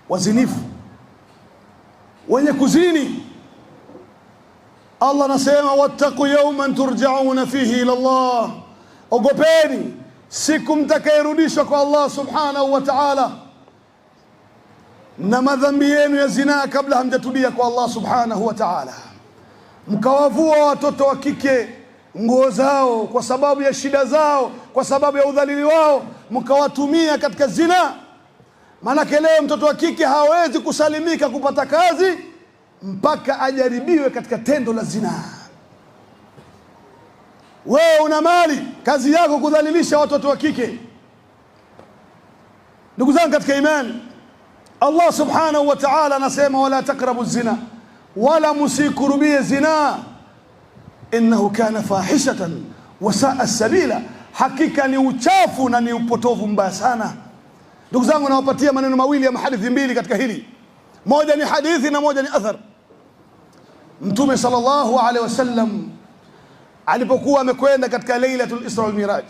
wazinifu, wenye kuzini. Allah anasema wattaqu yawman turja'una fihi ila Allah, ogopeni siku mtakayerudishwa kwa Allah subhanahu wa ta'ala na madhambi yenu ya zinaa kabla hamjatubia kwa Allah subhanahu wa ta'ala. Mkawavua watoto wa kike nguo zao kwa sababu ya shida zao, kwa sababu ya udhalili wao, mkawatumia katika zina. Maanake leo mtoto wa kike hawezi kusalimika kupata kazi mpaka ajaribiwe katika tendo la zina. Wewe una mali, kazi yako kudhalilisha watoto wa kike. Ndugu zangu katika imani, Allah subhanahu wa ta'ala anasema wala taqrabu zina, wala musikurubie zina, innahu kana fahishatan wa saa sabila, hakika ni uchafu na ni upotovu mbaya sana. Ndugu zangu, nawapatia maneno mawili ya hadithi mbili katika hili. Moja ni hadithi na moja ni athar. Mtume sallallahu alaihi wasallam alipokuwa amekwenda katika Lailatul Isra wal Miraj,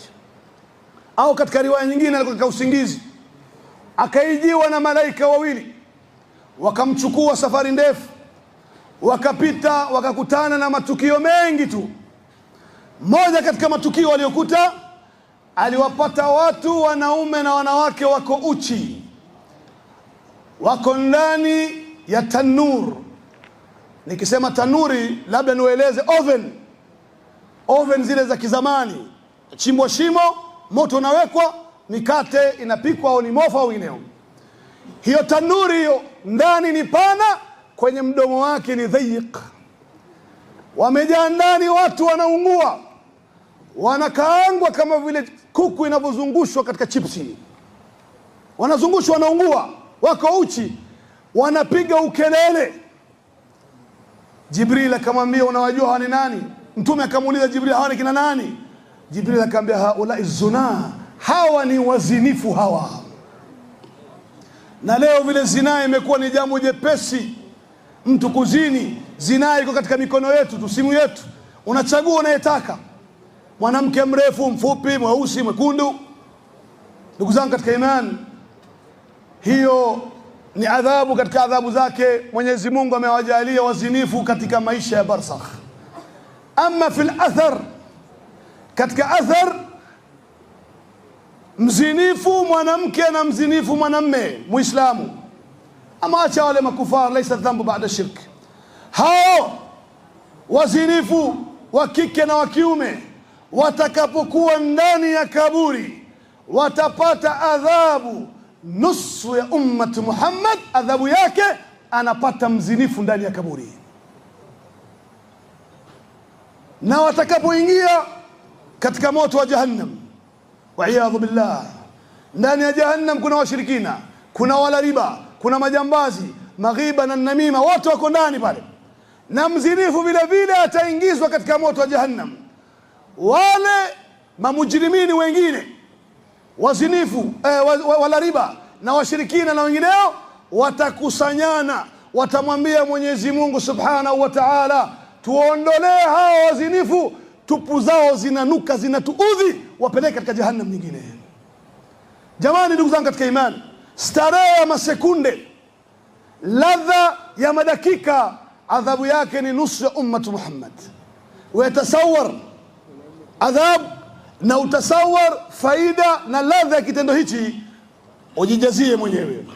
au katika riwaya nyingine alikuwa katika usingizi, akaijiwa na malaika wawili, wakamchukua safari ndefu, wakapita wakakutana na matukio mengi tu. Moja katika matukio aliyokuta, aliwapata watu wanaume na wanawake wako uchi, wako ndani ya tanur. Nikisema tanuri labda niwaeleze oven zile za kizamani, chimbwa shimo, moto unawekwa, mikate inapikwa au ni mofa au ineo. Hiyo tanuri hiyo ndani ni pana, kwenye mdomo wake ni dhayiq. Wamejaa ndani watu wanaungua, wanakaangwa kama vile kuku inavyozungushwa katika chipsi. Wanazungushwa, wanaungua, wako uchi, wanapiga ukelele. Jibril akamwambia unawajua hawa ni nani? Mtume akamuuliza Jibril, hawa ni kina nani? Jibril akamwambia haula izuna, hawa ni wazinifu hawa. Na leo vile zinaa imekuwa ni jambo jepesi mtu kuzini. Zinaa iko katika mikono yetu tu, simu yetu, unachagua unayetaka, mwanamke mrefu, mfupi, mweusi, mwekundu. Ndugu zangu katika imani, hiyo ni adhabu katika adhabu zake. Mwenyezi Mungu amewajalia wazinifu katika maisha ya barzakh. Amma fil athar, katika athar, mzinifu mwanamke na mzinifu mwanamme muislamu, ama acha wale makufar, laysa dhambu baada shirk, hao wazinifu wa kike na wa kiume watakapokuwa ndani ya kaburi watapata adhabu nusu ya ummat Muhammad. Adhabu yake anapata mzinifu ndani ya kaburi. Na watakapoingia katika moto wa jahannam, wa'iyadhu billah, ndani ya jahannam kuna washirikina, kuna wala riba, kuna majambazi, maghiba na namima, wote wako ndani pale. Na mzinifu vile vile ataingizwa katika moto wa jahannam. Wale mamujrimini wengine, wazinifu, wala riba na washirikina na wengineo, watakusanyana, watamwambia Mwenyezi Mungu subhanahu wa ta'ala, tuondolee hao wazinifu, tupu zao zinanuka, zinatuudhi, wapeleke katika jahannam nyingine. Jamani, ndugu zangu katika imani, starehe ya masekunde, ladha ya madakika, adhabu yake ni nusu ya ummat Muhammad. Uyatasawar adhab na utasawar faida na ladha ya kitendo hichi, ujijazie mwenyewe.